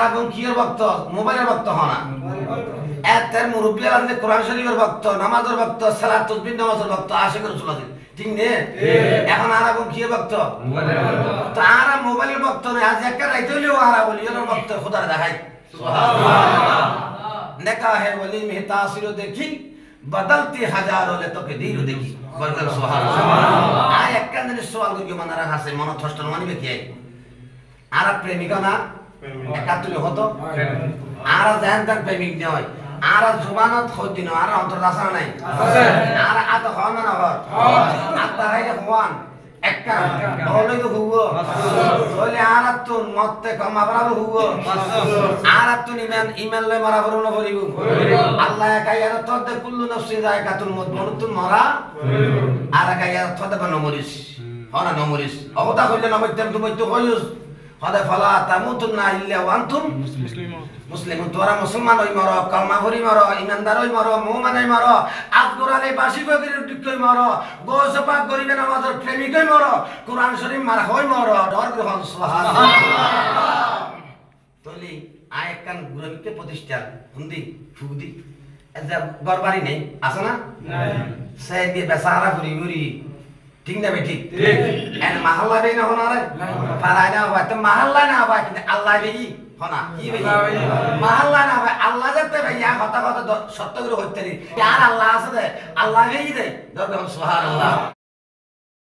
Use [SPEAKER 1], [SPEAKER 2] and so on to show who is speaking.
[SPEAKER 1] এবং কিয়ের ভক্ত মোবাইলের ভক্ত হনা এতের মুরব্বী আলাদা কোরআন শরীফের ভক্ত নামাজের ভক্ত সালাত তাসবিহ নামাজের ভক্ত আশিকের রাসূল আছে ঠিক নে এখন আর এবং কিয়ের ভক্ত মোবাইলের ভক্ত তো আর মোবাইলের ভক্ত না আজ একটা রাইতে হইলেও আর বলির ভক্ত খোদার দেখাই সুবহানাল্লাহ নেকা হে ওলি মে তাসির দেখি বদলতি হাজারো লে তোকে দিল দেখি বলবেন সুবহানাল্লাহ আর একটা জিনিস সওয়াল করি মানারা হাসে মন থষ্ট মানিবে কি আর প্রেমিকা না একাত্তরে হতো আর জান তাক প্রেমিক নয় আর জুবানত খদিন আর অন্তর রাসা নাই আর আত হন না হর আত্মা রাই হওয়ান একটা বলে তো হুগো বলে আর তো মতে কম আবরাব হুগো আর তো ইমান লয় মারা বরণ করিব আল্লাহ একাই আর তদ কুল্লু নফসি যায়কাতুল মউত মরতুন মরা আর একাই আর তদ বনমরিস হনা নমরিস অবতা কইলে নমইতেম তুমি তো কইস হদে ফলা তামুতুন্না ইল্লা ওয়া আনতুম মুসলিমুন তোরা মুসলমান হই মর কলমা পড়ি মর ইমানদার হই মর মুমিন হই মর আজগরালে বাসি বগির ডিকই মর গোসপাক গরিবে নামাজের প্রেমিক হই মর কুরআন শরীফ মার হই মর ডর গ্রহণ সুবহানাল্লাহ তলি আয় কান গুরবিকে প্রতিষ্ঠান হুন্দি ফুদি এজা গরবারি নেই আছে না নাই সে দিয়ে বেসারা করি গুরি ঠিক না ঠিক ঠিক এন মহল্লা দেই না হনারে পারাই না হয় তো মহল্লা না হয় কিন্তু আল্লাহ দেই হনা কি ভাই মহল্লা না হয় আল্লাহ যেতে ভাই ইয়া কথা কথা সত্য করে হইতে নি আর আল্লাহ আছে দে আল্লাহ দেই দে দরকার সুবহানাল্লাহ